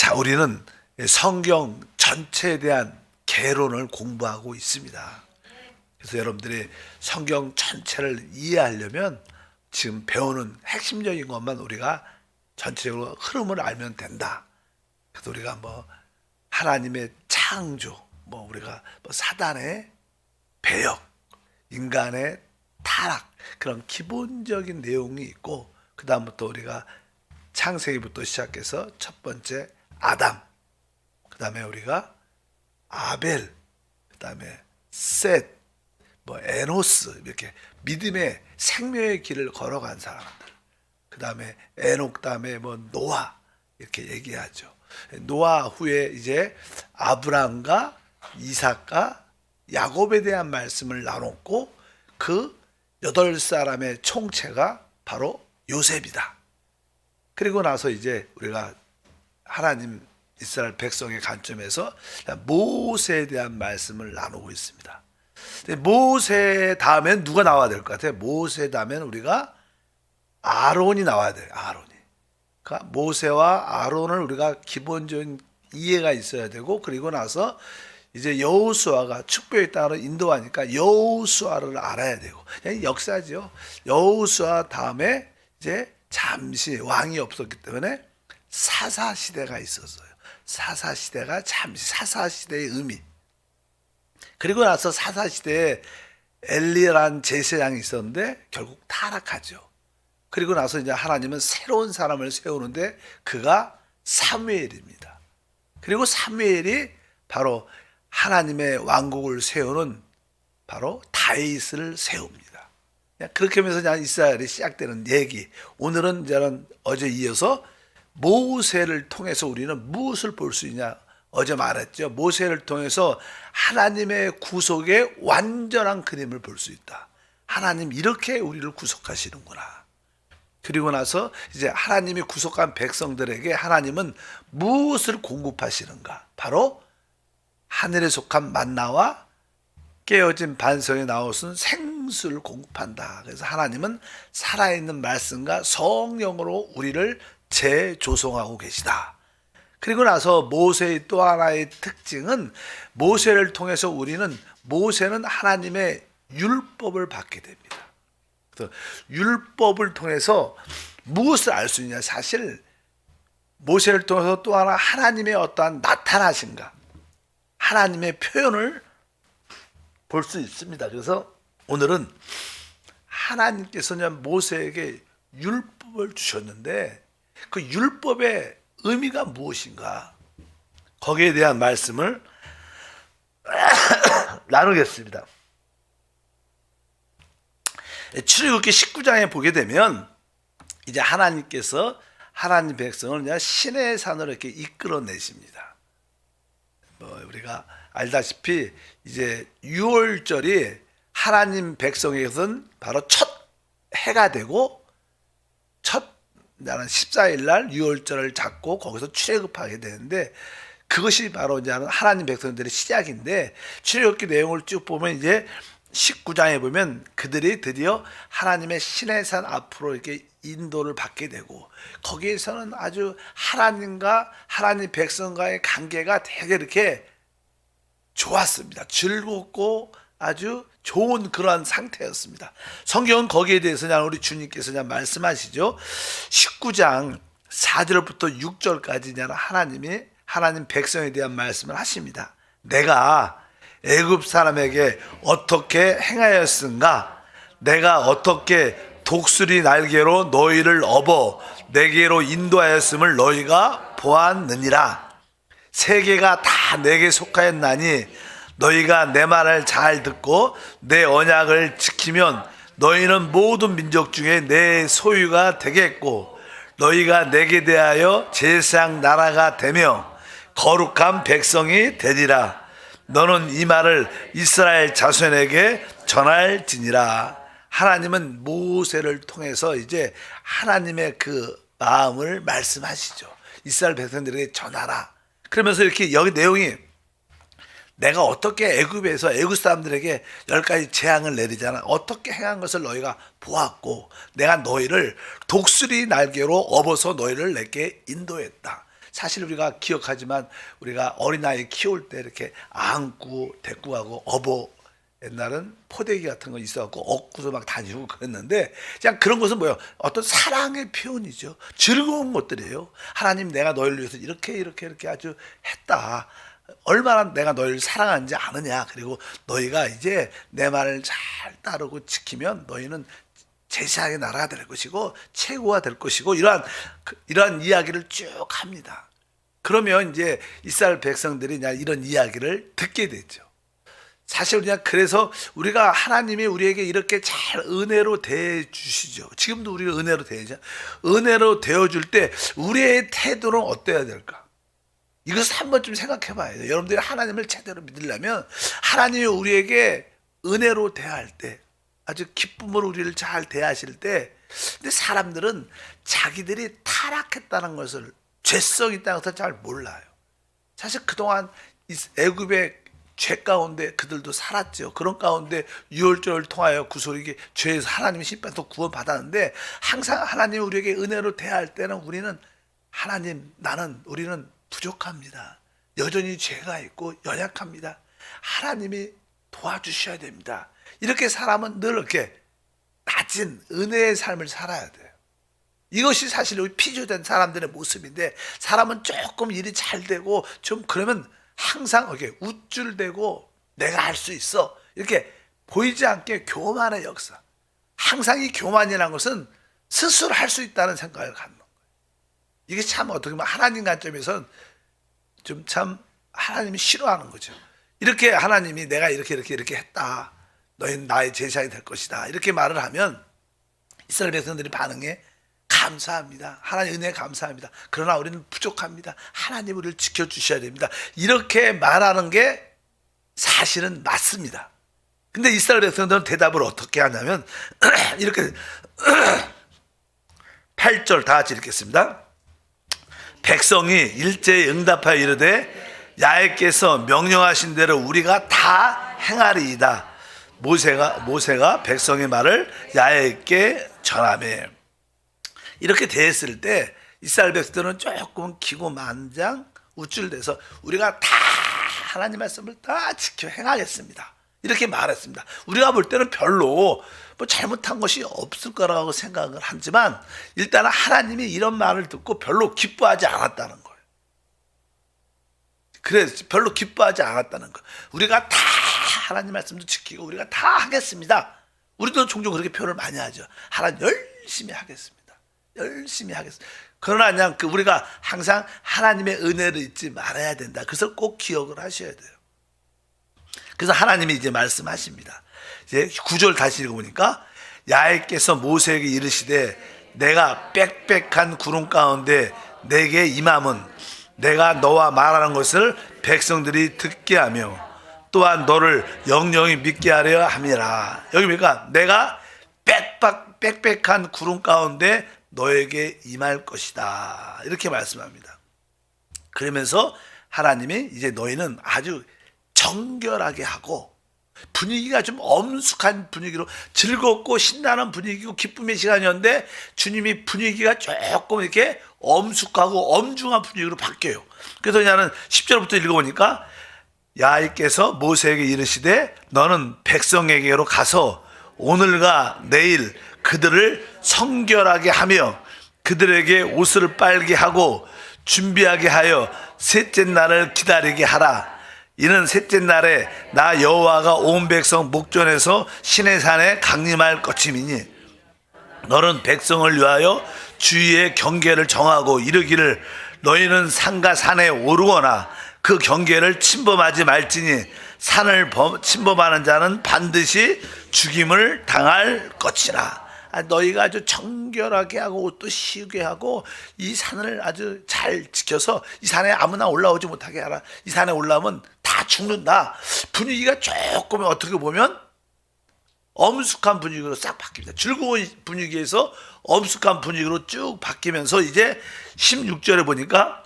자, 우리는 성경 전체에 대한 개론을 공부하고 있습니다. 그래서 여러분들이 성경 전체를 이해하려면 지금 배우는 핵심적인 것만 우리가 전체적으로 흐름을 알면 된다. 그래서 우리가 하나님의 창조, 우리가 사단의 배역, 인간의 타락, 그런 기본적인 내용이 있고, 그 다음부터 우리가 창세기부터 시작해서 첫 번째 아담, 그 다음에 우리가 아벨, 그 다음에 셋, 에노스, 이렇게 믿음의 생명의 길을 걸어간 사람들, 그 다음에 에녹, 다음에 노아, 이렇게 얘기하죠. 노아 후에 이제 아브람과 이삭과 야곱에 대한 말씀을 나눴고, 그 8사람의 총체가 바로 요셉이다. 그리고 나서 이제 우리가 하나님 이스라엘 백성의 관점에서 모세에 대한 말씀을 나누고 있습니다. 모세 다음엔 누가 나와야 될 것 같아요? 모세 다음엔 우리가 아론이 나와야 돼요. 아론이. 그러니까 모세와 아론을 우리가 기본적인 이해가 있어야 되고, 그리고 나서 이제 여호수아가 축복의 땅으로 인도하니까 여호수아를 알아야 되고, 역사죠. 여호수아 다음에 이제 잠시 왕이 없었기 때문에 사사시대가 있었어요. 사사시대가 잠시, 사사시대의 의미. 그리고 나서 사사시대에 엘리야라는 제사장이 있었는데 결국 타락하죠. 그리고 나서 이제 하나님은 새로운 사람을 세우는데 그가 사무엘입니다. 그리고 사무엘이 바로 하나님의 왕국을 세우는 바로 다윗을 세웁니다. 그렇게 하면서 그냥 이스라엘이 시작되는 얘기. 오늘은 저는 어제 이어서 모세를 통해서 우리는 무엇을 볼 수 있냐. 어제 말했죠. 모세를 통해서 하나님의 구속의 완전한 그림을 볼 수 있다. 하나님 이렇게 우리를 구속하시는구나. 그리고 나서 이제 하나님이 구속한 백성들에게 하나님은 무엇을 공급하시는가. 바로 하늘에 속한 만나와 깨어진 반석에 나오신 생수를 공급한다. 그래서 하나님은 살아있는 말씀과 성령으로 우리를 재조성하고 계시다. 그리고 나서 모세의 또 하나의 특징은 모세를 통해서 모세는 하나님의 율법을 받게 됩니다. 그래서 율법을 통해서 무엇을 알 수 있냐. 사실 모세를 통해서 또 하나 하나님의 어떠한 나타나신가, 하나님의 표현을 볼 수 있습니다. 그래서 오늘은 하나님께서 모세에게 율법을 주셨는데 그 율법의 의미가 무엇인가, 거기에 대한 말씀을 나누겠습니다. 출애굽기 19장에 보게 되면 이제 하나님께서 하나님 백성을 그냥 시내 산으로 이렇게 이끌어내십니다. 우리가 알다시피 이제 6월절이 하나님 백성에게서는 바로 첫 해가 되고, 나는 14일 날 6월절을 잡고 거기서 출애굽하게 되는데, 그것이 바로 이제 하나님 백성들의 시작인데, 출애굽기 내용을 쭉 보면 이제 19장에 보면 그들이 드디어 하나님의 시내산 앞으로 이렇게 인도를 받게 되고, 거기에서는 아주 하나님과 하나님 백성과의 관계가 되게 이렇게 좋았습니다. 즐겁고 아주 좋은 그러한 상태였습니다. 성경은 거기에 대해서 그냥 우리 주님께서 그냥 말씀하시죠. 19장 4절부터 6절까지 그냥 하나님 백성에 대한 말씀을 하십니다. 내가 애굽 사람에게 어떻게 행하였은가? 내가 어떻게 독수리 날개로 너희를 업어 내게로 인도하였음을 너희가 보았느니라. 세계가 다 내게 속하였나니 너희가 내 말을 잘 듣고 내 언약을 지키면 너희는 모든 민족 중에 내 소유가 되겠고, 너희가 내게 대하여 제사장 나라가 되며 거룩한 백성이 되리라. 너는 이 말을 이스라엘 자손에게 전할지니라. 하나님은 모세를 통해서 이제 하나님의 그 마음을 말씀하시죠. 이스라엘 백성들에게 전하라. 그러면서 이렇게 여기 내용이, 내가 어떻게 애굽에서 애굽 사람들에게 10가지 재앙을 내리잖아. 어떻게 행한 것을 너희가 보았고, 내가 너희를 독수리 날개로 업어서 너희를 내게 인도했다. 사실 우리가 기억하지만 우리가 어린아이 키울 때 이렇게 안고 데리고 가고 옛날은 포대기 같은 거 있어갖고 업고서 막 다니고 그랬는데, 그냥 그런 것은 뭐예요? 어떤 사랑의 표현이죠. 즐거운 것들이에요. 하나님, 내가 너희를 위해서 이렇게 아주 했다. 얼마나 내가 너희를 사랑하는지 아느냐. 그리고 너희가 이제 내 말을 잘 따르고 지키면 너희는 제사장의 나라가 될 것이고 최고가 될 것이고, 이러한 이야기를 쭉 합니다. 그러면 이제 이스라엘 백성들이 이런 이야기를 듣게 되죠. 사실 그냥 그래서 우리가 하나님이 우리에게 이렇게 잘 은혜로 대해 주시죠. 지금도 우리를 은혜로 대하죠. 은혜로 대해줄 때 우리의 태도는 어때야 될까? 이것을 한 번쯤 생각해 봐야 돼요. 여러분들이 하나님을 제대로 믿으려면 하나님이 우리에게 은혜로 대할 때, 아주 기쁨으로 우리를 잘 대하실 때, 근데 사람들은 자기들이 타락했다는 것을, 죄성이 있다는 것을 잘 몰라요. 사실 그동안 애굽의 죄 가운데 그들도 살았죠. 그런 가운데 유월절을 통하여 구속이 죄에서 하나님의 심판에서 구원받았는데, 항상 하나님이 우리에게 은혜로 대할 때는 우리는 하나님, 우리는 부족합니다. 여전히 죄가 있고 연약합니다. 하나님이 도와주셔야 됩니다. 이렇게 사람은 늘 이렇게 낮은 은혜의 삶을 살아야 돼요. 이것이 사실 우리 피조된 사람들의 모습인데, 사람은 조금 일이 잘 되고 좀 그러면 항상 이렇게 우쭐대고 내가 할 수 있어, 이렇게 보이지 않게 교만의 역사. 항상 이 교만이라는 것은 스스로 할 수 있다는 생각을 갖는 거예요. 이게 참 어떻게 보면 하나님 관점에서는 좀 참 하나님이 싫어하는 거죠. 이렇게 하나님이 내가 이렇게 했다, 너희는 나의 제사장이 될 것이다, 이렇게 말을 하면 이스라엘 백성들이 반응해 감사합니다. 하나님 은혜에 감사합니다. 그러나 우리는 부족합니다. 하나님 우리를 지켜주셔야 됩니다. 이렇게 말하는 게 사실은 맞습니다. 근데 이스라엘 백성들은 대답을 어떻게 하냐면 이렇게 8절 다 같이 읽겠습니다. 백성이 일제히 응답하여 이르되 야훼께서 명령하신 대로 우리가 다 행하리이다. 모세가 백성의 말을 야훼께 전하매. 이렇게 대했을 때 이스라엘 백성들은 조금 기고만장 우쭐대서 우리가 다 하나님 말씀을 다 지켜 행하겠습니다, 이렇게 말했습니다. 우리가 볼 때는 별로 잘못한 것이 없을 거라고 생각을 하지만, 일단은 하나님이 이런 말을 듣고 별로 기뻐하지 않았다는 거예요. 그래서 별로 기뻐하지 않았다는 거예요. 우리가 다 하나님 말씀도 지키고 우리가 다 하겠습니다. 우리도 종종 그렇게 표현을 많이 하죠. 하나님 열심히 하겠습니다. 열심히 하겠습니다. 그러나 그냥 우리가 항상 하나님의 은혜를 잊지 말아야 된다. 그래서 꼭 기억을 하셔야 돼요. 그래서 하나님이 이제 말씀하십니다. 이제 9절 다시 읽어보니까 야훼께서 모세에게 이르시되 내가 빽빽한 구름 가운데 내게 임함은 내가 너와 말하는 것을 백성들이 듣게 하며 또한 너를 영영히 믿게 하려 함이라. 여기 보니까 내가 빽빽한 구름 가운데 너에게 임할 것이다, 이렇게 말씀합니다. 그러면서 하나님이 이제 너희는 아주 정결하게 하고 분위기가 좀 엄숙한 분위기로, 즐겁고 신나는 분위기고 기쁨의 시간이었는데 주님이 분위기가 조금 이렇게 엄숙하고 엄중한 분위기로 바뀌어요. 그래서 그냥 10절부터 읽어보니까 야훼께서 모세에게 이르시되 너는 백성에게로 가서 오늘과 내일 그들을 성결하게 하며 그들에게 옷을 빨게 하고 준비하게 하여 셋째 날을 기다리게 하라. 이는 셋째 날에 나 여호와가 온 백성 목전에서 시내산에 강림할 것임이니 너는 백성을 위하여 주위의 경계를 정하고 이르기를 너희는 산과 산에 오르거나 그 경계를 침범하지 말지니 산을 침범하는 자는 반드시 죽임을 당할 것이라. 너희가 아주 정결하게 하고 옷도 씌우게 하고 이 산을 아주 잘 지켜서 이 산에 아무나 올라오지 못하게 하라. 이 산에 올라오면 다 죽는다. 분위기가 조금 어떻게 보면 엄숙한 분위기로 싹 바뀝니다. 즐거운 분위기에서 엄숙한 분위기로 쭉 바뀌면서 이제 16절에 보니까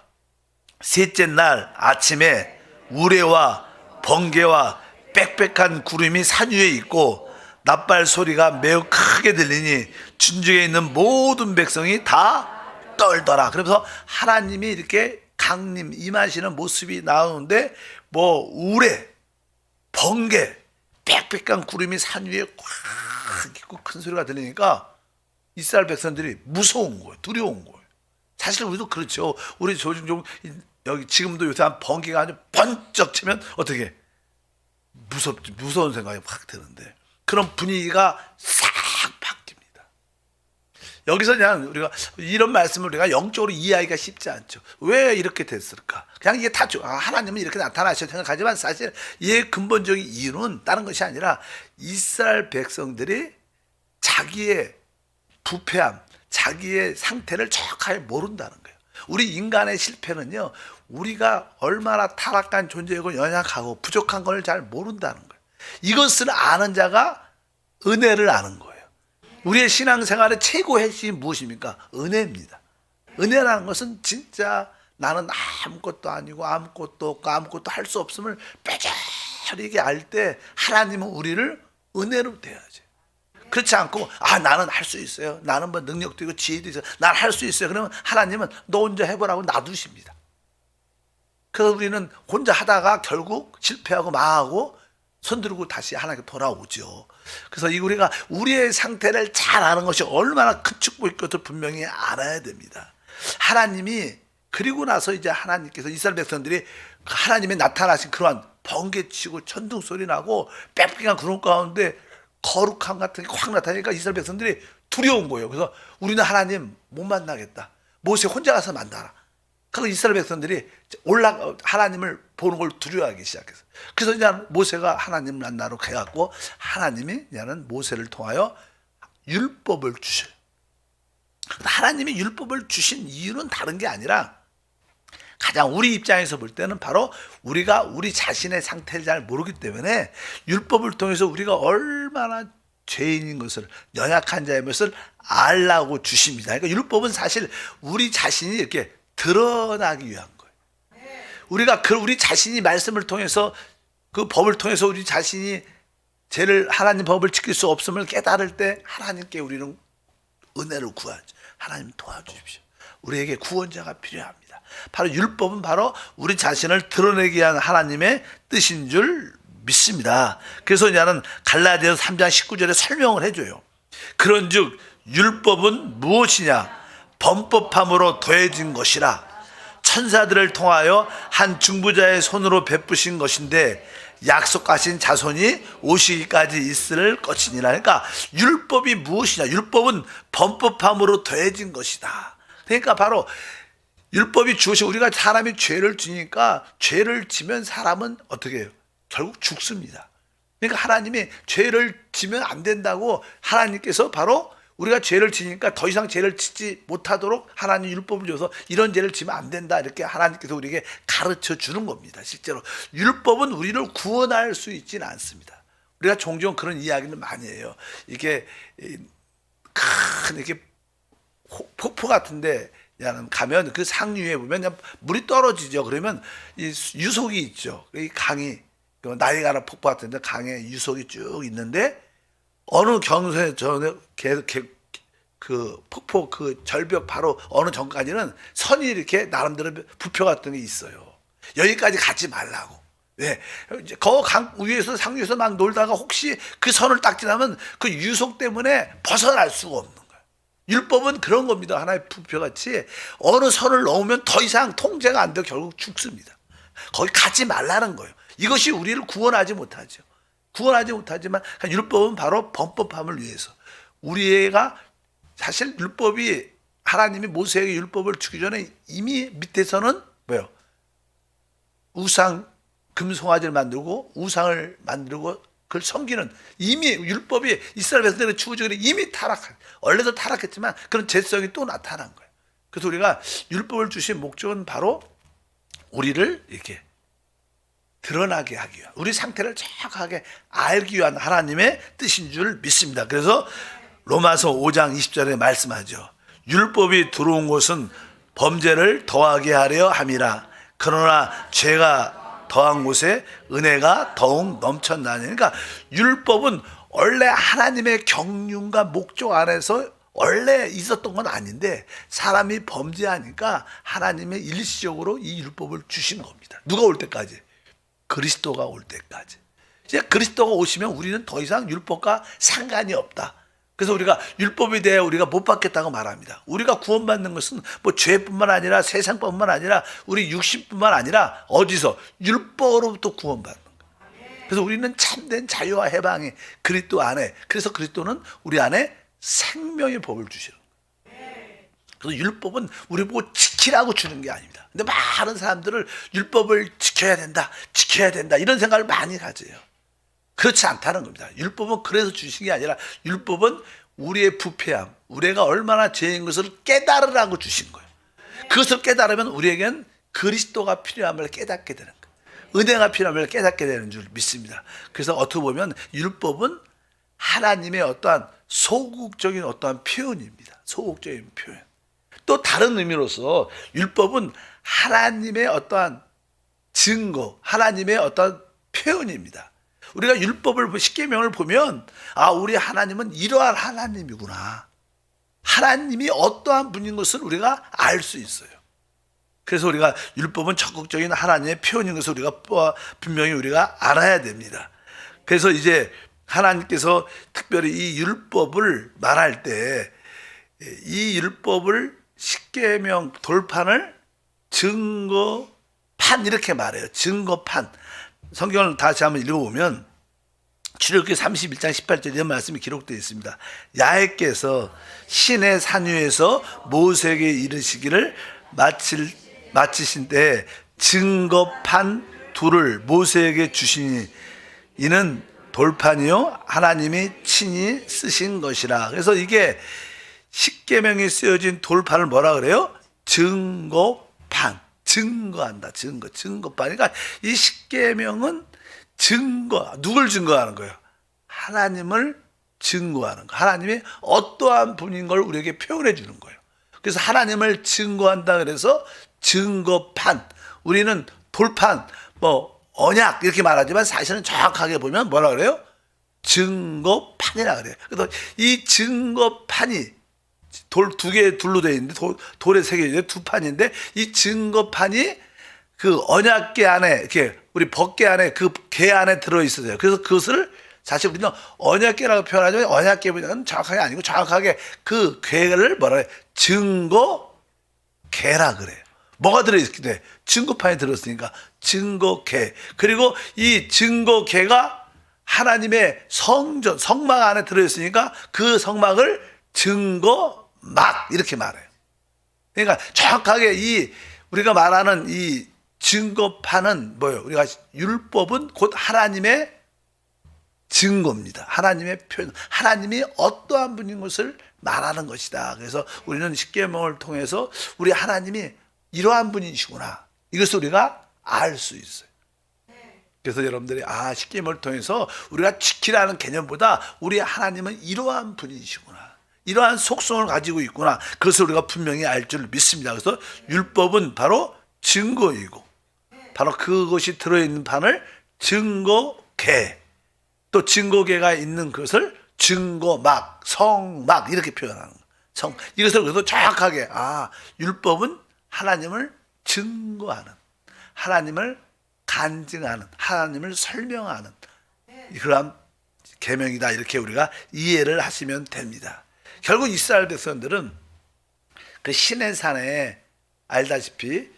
셋째 날 아침에 우레와 번개와 빽빽한 구름이 산 위에 있고 낫발 소리가 매우 크게 들리니 진중에 있는 모든 백성이 다 떨더라. 그러면서 하나님이 이렇게 강림 임하시는 모습이 나오는데 뭐 우레, 번개, 빽빽한 구름이 산 위에 꽉 있고 큰 소리가 들리니까 이스라엘 백성들이 무서운 거예요. 두려운 거예요. 사실 우리도 그렇죠. 우리 조중종 여기 지금도 요새 한 번개가 아주 번쩍 치면 어떻게 무서운 생각이 확 드는데 그런 분위기가 싹 바뀝니다. 여기서 그냥 우리가 이런 말씀을 우리가 영적으로 이해하기가 쉽지 않죠. 왜 이렇게 됐을까? 그냥 이게 다 하나님은 이렇게 나타나셔 생각하지만 사실 이의 근본적인 이유는 다른 것이 아니라 이스라엘 백성들이 자기의 부패함, 자기의 상태를 정확하게 모른다는 거예요. 우리 인간의 실패는요, 우리가 얼마나 타락한 존재이고 연약하고 부족한 걸 잘 모른다는 거예요. 이것을 아는 자가 은혜를 아는 거예요. 우리의 신앙생활의 최고 핵심이 무엇입니까? 은혜입니다. 은혜라는 것은 진짜 나는 아무것도 아니고 아무것도 없고 아무것도 할 수 없음을 뼈저리게 알 때 하나님은 우리를 은혜로 대하죠. 그렇지 않고 나는 할 수 있어요. 나는 뭐 능력도 있고 지혜도 있어요. 난 할 수 있어요. 그러면 하나님은 너 혼자 해보라고 놔두십니다. 그래서 우리는 혼자 하다가 결국 실패하고 망하고 손 들고 다시 하나님께 돌아오죠. 그래서 우리가 우리의 상태를 잘 아는 것이 얼마나 큰 축복일 것을 분명히 알아야 됩니다. 하나님이 그리고 나서 이제 하나님께서 이스라엘 백성들이 하나님의 나타나신 그러한 번개치고 천둥 소리 나고 빽빽한 구름 가운데 거룩함 같은 게 확 나타나니까 이스라엘 백성들이 두려운 거예요. 그래서 우리는 하나님 못 만나겠다. 모세 혼자 가서 만나라. 그래서 이스라엘 백성들이 하나님을 보는 걸 두려워하기 시작했어요. 그래서 이제 모세가 하나님 만나러 가갖고 하나님이 이제는 모세를 통하여 율법을 주셔요. 하나님이 율법을 주신 이유는 다른 게 아니라 가장 우리 입장에서 볼 때는 바로 우리가 우리 자신의 상태를 잘 모르기 때문에 율법을 통해서 우리가 얼마나 죄인인 것을, 연약한 자의 것을 알라고 주십니다. 그러니까 율법은 사실 우리 자신이 이렇게 드러나기 위한 거예요. 우리가 우리 자신이 말씀을 통해서 그 법을 통해서 우리 자신이 하나님 법을 지킬 수 없음을 깨달을 때 하나님께 우리는 은혜를 구하죠. 하나님 도와주십시오. 우리에게 구원자가 필요합니다. 바로 율법은 바로 우리 자신을 드러내기 위한 하나님의 뜻인 줄 믿습니다. 그래서 이제는 갈라디아서 3장 19절에 설명을 해줘요. 그런즉 율법은 무엇이냐? 범법함으로 더해진 것이라. 천사들을 통하여 한 중보자의 손으로 베푸신 것인데 약속하신 자손이 오시기까지 있을 것이니라. 그러니까 율법이 무엇이냐? 율법은 범법함으로 더해진 것이다. 그러니까 바로 율법이 주어서 우리가 사람이 죄를 지니까 죄를 지면 사람은 어떻게 해요? 결국 죽습니다. 그러니까 하나님이 죄를 지면 안 된다고 하나님께서 바로 우리가 죄를 지니까 더 이상 죄를 짓지 못하도록 하나님 율법을 줘서 이런 죄를 지면 안 된다 이렇게 하나님께서 우리에게 가르쳐 주는 겁니다. 실제로 율법은 우리를 구원할 수 있지는 않습니다. 우리가 종종 그런 이야기를 많이 해요. 이게 큰 이렇게 폭포 같은데 가면 그 상류에 보면 물이 떨어지죠. 그러면 이 유속이 있죠. 이 강이 나이가라 폭포 같은데 강에 유속이 쭉 있는데 어느 경우에 그 폭포 그 절벽 바로 어느 전까지는 선이 이렇게 나름대로 부표 같은 게 있어요. 여기까지 가지 말라고. 왜? 그 강 위에서 상류에서 막 놀다가 혹시 그 선을 딱 지나면 그 유속 때문에 벗어날 수가 없는 거예요. 율법은 그런 겁니다. 하나의 부표같이 어느 선을 넘으면 더 이상 통제가 안 되고 결국 죽습니다. 거기 가지 말라는 거예요. 이것이 우리를 구원하지 못하죠. 구원하지 못하지만 율법은 바로 범법함을 위해서 우리가 사실 율법이 하나님이 모세에게 율법을 주기 전에 이미 밑에서는 뭐예요? 우상 금송아지를 만들고 우상을 만들고 그걸 섬기는 이미 율법이 이스라엘 백성들에게 주어지기 전에 이미 원래도 타락했지만 그런 죄성이 또 나타난 거예요. 그래서 우리가 율법을 주신 목적은 바로 우리를 이렇게 드러나게 하기 위한 우리 상태를 정확하게 알기 위한 하나님의 뜻인 줄 믿습니다. 그래서 로마서 5장 20절에 말씀하죠. 율법이 들어온 것은 범죄를 더하게 하려 함이라. 그러나 죄가 더한 곳에 은혜가 더욱 넘쳤나니. 그러니까 율법은 원래 하나님의 경륜과 목적 안에서 원래 있었던 건 아닌데 사람이 범죄하니까 하나님의 일시적으로 이 율법을 주신 겁니다. 누가 올 때까지? 그리스도가 올 때까지. 이제 그리스도가 오시면 우리는 더 이상 율법과 상관이 없다. 그래서 우리가 율법에 대해 우리가 못 받겠다고 말합니다. 우리가 구원받는 것은 뭐 죄뿐만 아니라 세상뿐만 아니라 우리 육신뿐만 아니라 어디서? 율법으로부터 구원받는 거예요. 그래서 우리는 참된 자유와 해방이 그리스도 안에, 그래서 그리스도는 우리 안에 생명의 법을 주시는 거예요. 그래서 율법은 우리 보고 지키라고 주는 게 아닙니다. 근데 많은 사람들을 율법을 지켜야 된다 이런 생각을 많이 가져요. 그렇지 않다는 겁니다. 율법은 그래서 주신 게 아니라 율법은 우리의 부패함, 우리가 얼마나 죄인 것을 깨달으라고 주신 거예요. 그것을 깨달으면 우리에겐 그리스도가 필요함을 깨닫게 되는 거예요. 은혜가 필요함을 깨닫게 되는 줄 믿습니다. 그래서 어떻게 보면 율법은 하나님의 어떠한 소극적인 어떠한 표현입니다. 소극적인 표현. 또 다른 의미로서 율법은 하나님의 어떠한 증거, 하나님의 어떠한 표현입니다. 우리가 율법을, 십계명을 보면 우리 하나님은 이러한 하나님이구나. 하나님이 어떠한 분인 것을 우리가 알 수 있어요. 그래서 우리가 율법은 적극적인 하나님의 표현인 것을 우리가 분명히 우리가 알아야 됩니다. 그래서 이제 하나님께서 특별히 이 율법을 말할 때 이 율법을 십계명 돌판을 증거판 이렇게 말해요. 증거판. 성경을 다시 한번 읽어보면 출애굽기 31장 18절 이런 말씀이 기록되어 있습니다. 야훼께서 시내 산 위에서 모세에게 이르시기를 마치신 때 증거판 둘을 모세에게 주시니 이는 돌판이요 하나님이 친히 쓰신 것이라. 그래서 이게 십계명이 쓰여진 돌판을 뭐라 그래요? 증거판. 증거한다. 증거판. 그러니까 이 십계명은 증거, 누굴 증거하는 거예요? 하나님을 증거하는 거. 하나님이 어떠한 분인 걸 우리에게 표현해 주는 거예요. 그래서 하나님을 증거한다 그래서 증거판. 우리는 돌판, 언약 이렇게 말하지만 사실은 정확하게 보면 뭐라 그래요? 증거판이라 그래요. 그래서 이 증거판이 돌 두 개 둘로 되어 있는데 돌에 세 개, 두 판인데 이 증거판이 그 언약궤 안에 이렇게 우리 법궤 안에 그 궤 안에 들어 있어요. 그래서 그것을 사실 우리는 언약궤라고 표현하지만 언약궤보다는 정확하게 아니고 정확하게 그 궤를 뭐라 그래? 증거궤라 그래요. 뭐가 들어있게 돼? 증거판이 들었으니까 증거궤. 그리고 이 증거궤가 하나님의 성전, 성막 안에 들어있으니까 그 성막을 증거막 이렇게 말해요. 그러니까 정확하게 이 우리가 말하는 이 증거판은 뭐예요? 우리가 율법은 곧 하나님의 증거입니다. 하나님의 표현, 하나님이 어떠한 분인 것을 말하는 것이다. 그래서 우리는 십계명을 통해서 우리 하나님이 이러한 분이시구나. 이것을 우리가 알 수 있어요. 그래서 여러분들이 십계명을 통해서 우리가 지키라는 개념보다 우리 하나님은 이러한 분이시구나. 이러한 속성을 가지고 있구나. 그것을 우리가 분명히 알 줄 믿습니다. 그래서 율법은 바로 증거이고 바로 그것이 들어있는 판을 증거궤, 또 증거궤가 있는 것을 증거막, 성막 이렇게 표현하는 거예요. 이것을 그래서 정확하게 율법은 하나님을 증거하는, 하나님을 간증하는, 하나님을 설명하는 그러한 계명이다. 이렇게 우리가 이해를 하시면 됩니다. 결국 이스라엘 백성들은 그 시내산에 알다시피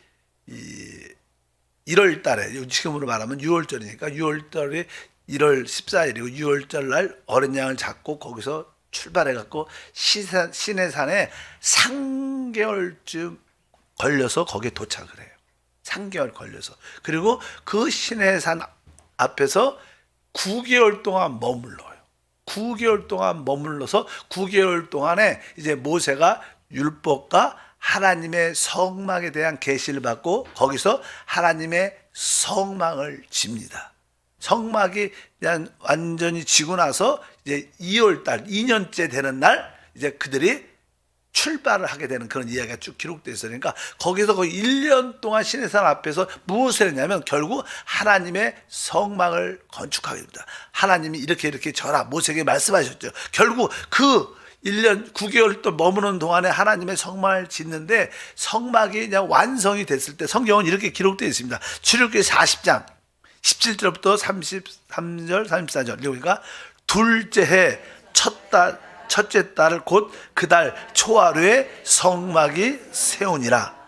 1월 달에, 지금으로 말하면 6월절이니까 6월달에 1월 14일이고 6월절 날 어린 양을 잡고 거기서 출발해 갖고 시내산에 3개월쯤 걸려서 거기에 도착을 해요. 3개월 걸려서. 그리고 그 시내산 앞에서 9개월 동안 머물러요. 9개월 동안 머물러서 9개월 동안에 이제 모세가 율법과 하나님의 성막에 대한 계시를 받고 거기서 하나님의 성막을 집니다. 성막이 완전히 지고 나서 이제 2월 달, 2년째 되는 날 이제 그들이 출발을 하게 되는 그런 이야기가 쭉 기록되어 있어요. 그러니까 거기서 거의 1년 동안 시내산 앞에서 무엇을 했냐면 결국 하나님의 성막을 건축하게 됩니다. 하나님이 이렇게 저라 모세에게 말씀하셨죠. 결국 그 1년 9개월 또 머무는 동안에 하나님의 성막을 짓는데 성막이 그냥 완성이 됐을 때 성경은 이렇게 기록되어 있습니다. 출애굽기 40장 17절부터 33절 34절 그러니까 둘째 해 첫째 달 곧 그 달 초하루에 성막이 세우니라.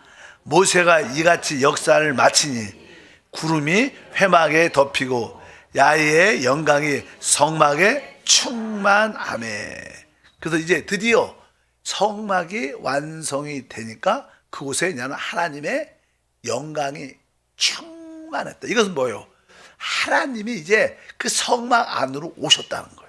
모세가 이같이 역사를 마치니 구름이 회막에 덮이고 야훼의 영광이 성막에 충만하매. 그래서 이제 드디어 성막이 완성이 되니까 그곳에 하나님의 영광이 충만했다. 이것은 뭐예요? 하나님이 이제 그 성막 안으로 오셨다는 거예요.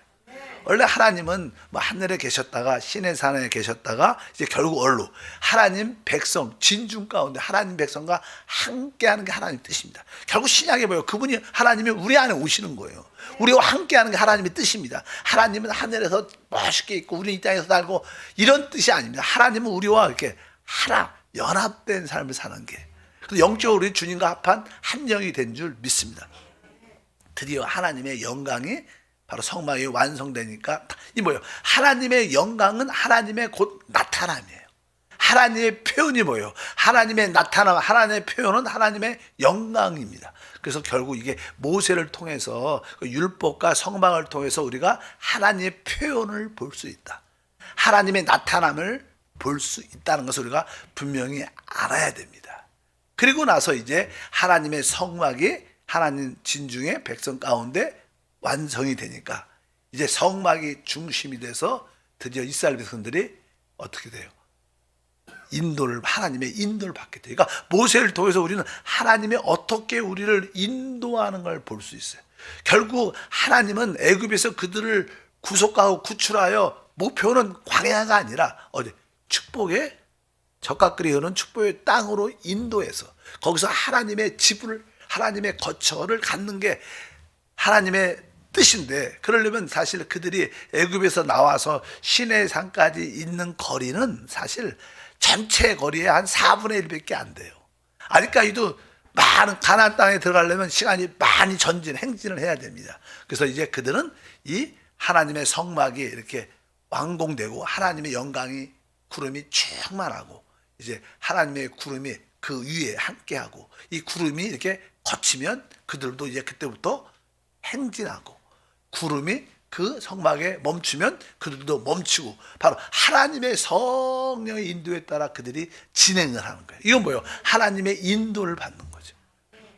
원래 하나님은 뭐 하늘에 계셨다가 신의 산에 계셨다가 이제 결국 얼로 하나님 백성 진중 가운데 하나님 백성과 함께하는 게 하나님 뜻입니다. 결국 신약에 보여 그분이 하나님이 우리 안에 오시는 거예요. 우리와 함께하는 게 하나님의 뜻입니다. 하나님은 하늘에서 멋있게 있고 우리는 이 땅에서 살고 이런 뜻이 아닙니다. 하나님은 우리와 이렇게 하나 연합된 삶을 사는 게, 그래서 영적으로 우리 주님과 합한 한 영이 된 줄 믿습니다. 드디어 하나님의 영광이 바로 성막이 완성되니까 이 뭐예요? 하나님의 영광은 하나님의 곧 나타남이에요. 하나님의 표현이 뭐예요? 하나님의 나타남, 하나님의 표현은 하나님의 영광입니다. 그래서 결국 이게 모세를 통해서 율법과 성막을 통해서 우리가 하나님의 표현을 볼 수 있다. 하나님의 나타남을 볼 수 있다는 것을 우리가 분명히 알아야 됩니다. 그리고 나서 이제 하나님의 성막이 하나님 진중의 백성 가운데 완성이 되니까 이제 성막이 중심이 돼서 드디어 이스라엘 백성들이 어떻게 돼요? 하나님의 인도를 받게 돼요. 그러니까 모세를 통해서 우리는 하나님이 어떻게 우리를 인도하는 걸 볼 수 있어요. 결국 하나님은 애굽에서 그들을 구속하고 구출하여 목표는 광야가 아니라 어디 축복의 적각들이 흐르는 축복의 땅으로 인도해서 거기서 하나님의 지분을, 하나님의 거처를 갖는 게 하나님의 뜻인데, 그러려면 사실 그들이 애굽에서 나와서 시내 산까지 있는 거리는 사실 전체 거리의 한 4분의 1밖에 안 돼요. 아직까지도 많은 가나안 땅에 들어가려면 시간이 많이 행진을 해야 됩니다. 그래서 이제 그들은 이 하나님의 성막이 이렇게 완공되고 하나님의 영광이 구름이 충만하고 이제 하나님의 구름이 그 위에 함께하고 이 구름이 이렇게 거치면 그들도 이제 그때부터 행진하고 구름이 그 성막에 멈추면 그들도 멈추고 바로 하나님의 성령의 인도에 따라 그들이 진행을 하는 거예요. 이건 뭐예요? 하나님의 인도를 받는 거죠.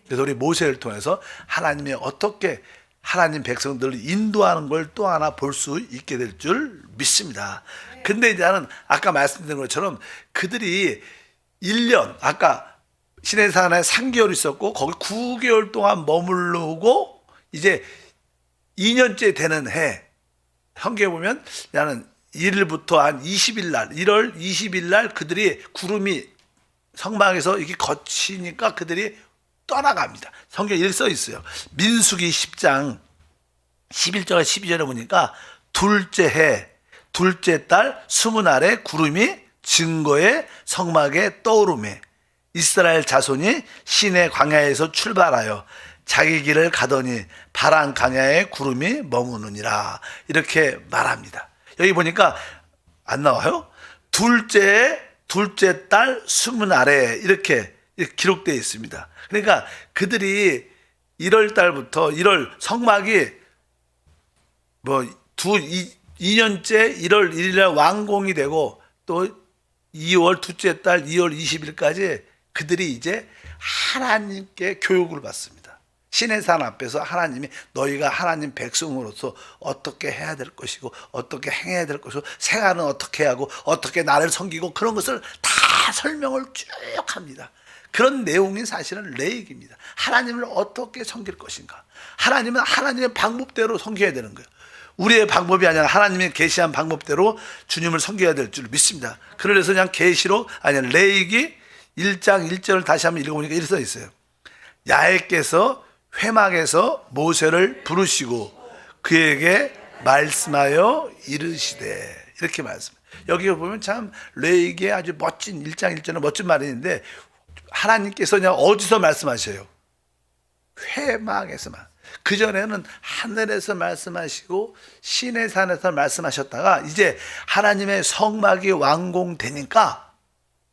그래서 우리 모세를 통해서 하나님의 어떻게 하나님 백성들을 인도하는 걸 또 하나 볼 수 있게 될 줄 믿습니다. 근데 이제는 아까 말씀드린 것처럼 그들이 1년, 아까 시내산에 3개월 있었고 거기 9개월 동안 머무르고 이제 2년째 되는 해, 성경에 보면 나는 1일부터 한 20일 날, 1월 20일 날 그들이 구름이 성막에서 이렇게 거치니까 그들이 떠나갑니다. 성경에 이렇게 써 있어요. 민수기 10장 11절과 12절에 보니까 둘째 해, 둘째 달 20날에 구름이 증거의 성막에 떠오르매 이스라엘 자손이 시내 광야에서 출발하여 자기 길을 가더니 파란 광야에 구름이 머무느니라. 이렇게 말합니다. 여기 보니까 안 나와요? 둘째 달 20날에 이렇게 기록되어 있습니다. 그러니까 그들이 1월 달부터 1월 성막이 2년째 1월 1일날 완공이 되고 또 2월 둘째 달 2월 20일까지 그들이 이제 하나님께 교육을 받습니다. 신의 산 앞에서 하나님이 너희가 하나님 백성으로서 어떻게 해야 될 것이고 어떻게 행해야 될 것이고 생활은 어떻게 하고 어떻게 나를 섬기고 그런 것을 다 설명을 쭉 합니다. 그런 내용이 사실은 레이기입니다. 하나님을 어떻게 섬길 것인가. 하나님은 하나님의 방법대로 섬겨야 되는 거예요. 우리의 방법이 아니라 하나님의 계시한 방법대로 주님을 섬겨야 될 줄 믿습니다. 그래서 그냥 계시록 아니 레이기 1장 1절을 다시 한번 읽어보니까 이렇게 써 있어요. 야훼께서 회막에서 모세를 부르시고 그에게 말씀하여 이르시되 이렇게 말씀. 여기 보면 참 레이기의 아주 멋진 1장 1절은 멋진 말이 있는데 하나님께서 그냥 어디서 말씀하셔요? 회막에서만. 그전에는 하늘에서 말씀하시고 시내산에서 말씀하셨다가 이제 하나님의 성막이 완공되니까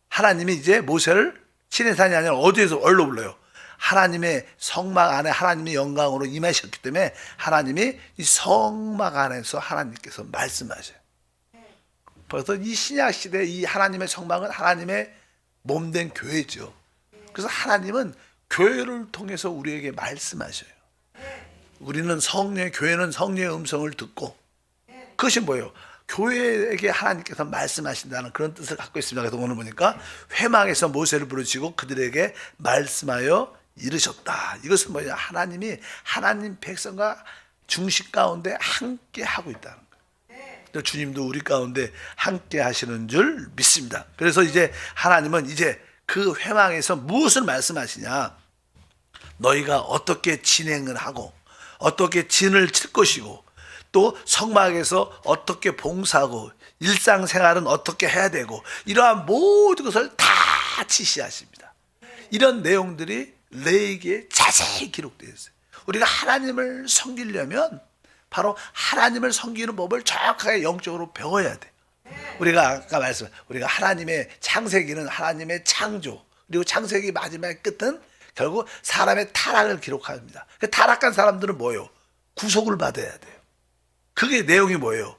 하나님이 이제 모세를 시내산이 아니라 어디에서 얼로 불러요? 하나님의 성막 안에 하나님의 영광으로 임하셨기 때문에 하나님이 이 성막 안에서 하나님께서 말씀하셔요. 그래서 이 신약 시대 이 하나님의 성막은 하나님의 몸된 교회죠. 그래서 하나님은 교회를 통해서 우리에게 말씀하셔요. 우리는 교회는 성령의 음성을 듣고, 그것이 뭐예요? 교회에게 하나님께서 말씀하신다는 그런 뜻을 갖고 있습니다. 그래서 오늘 보니까 회막에서 모세를 부르시고 그들에게 말씀하여 이르셨다. 이것은 뭐냐? 하나님이 하나님 백성과 중심 가운데 함께 하고 있다는 거예요. 주님도 우리 가운데 함께 하시는 줄 믿습니다. 그래서 이제 하나님은 이제 그 회막에서 무엇을 말씀하시냐? 너희가 어떻게 진행을 하고 어떻게 진을 칠 것이고 또 성막에서 어떻게 봉사하고 일상생활은 어떻게 해야 되고 이러한 모든 것을 다 지시하십니다. 이런 내용들이 레위기에 자세히 기록되어 있어요. 우리가 하나님을 섬기려면 바로 하나님을 섬기는 법을 정확하게 영적으로 배워야 돼. 우리가 아까 우리가 하나님의 창세기는 하나님의 창조, 그리고 창세기 마지막의 끝은 결국 사람의 타락을 기록합니다. 그 타락한 사람들은 뭐예요? 구속을 받아야 돼요. 그게 내용이 뭐예요?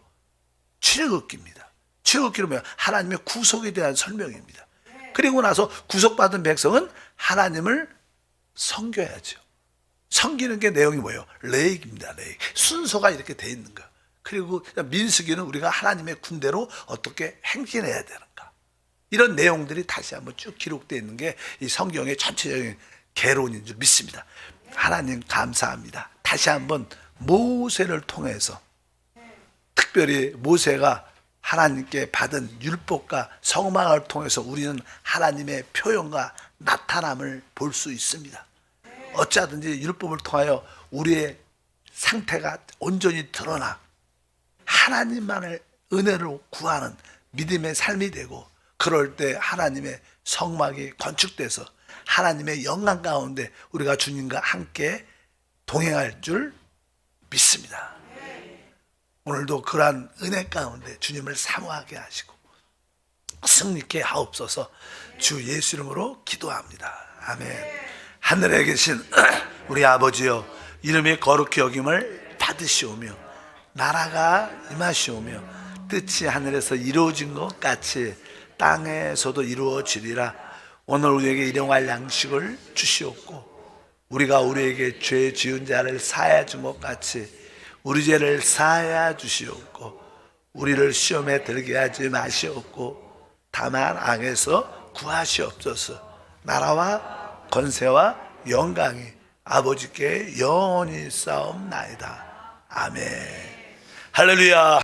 출애굽기입니다. 출애굽기는 뭐예요? 하나님의 구속에 대한 설명입니다. 그리고 나서 구속받은 백성은 하나님을 섬겨야죠. 섬기는 게 내용이 뭐예요? 레위기입니다. 레위기. 순서가 이렇게 돼 있는 거예요. 그리고 민수기는 우리가 하나님의 군대로 어떻게 행진해야 되는가, 이런 내용들이 다시 한번 쭉 기록되어 있는 게 이 성경의 전체적인 개론인 줄 믿습니다. 하나님 감사합니다. 다시 한번 모세를 통해서, 특별히 모세가 하나님께 받은 율법과 성막을 통해서 우리는 하나님의 표현과 나타남을 볼 수 있습니다. 어찌하든지 율법을 통하여 우리의 상태가 온전히 드러나 하나님만을 은혜로 구하는 믿음의 삶이 되고, 그럴 때 하나님의 성막이 건축돼서 하나님의 영광 가운데 우리가 주님과 함께 동행할 줄 믿습니다. 오늘도 그러한 은혜 가운데 주님을 사모하게 하시고 승리케 하옵소서. 주 예수 이름으로 기도합니다. 아멘. 하늘에 계신 우리 아버지여, 이름이 거룩히 여김을 받으시오며 나라가 임하시오며 뜻이 하늘에서 이루어진 것 같이 땅에서도 이루어지리라. 오늘 우리에게 일용할 양식을 주시옵고, 우리가 우리에게 죄 지은 자를 사하여 준 것 같이 우리 죄를 사하여 주시옵고, 우리를 시험에 들게 하지 마시옵고 다만 악에서 구하시옵소서. 나라와 권세와 영광이 아버지께 영원히 싸움나이다. 아멘. 할렐루야.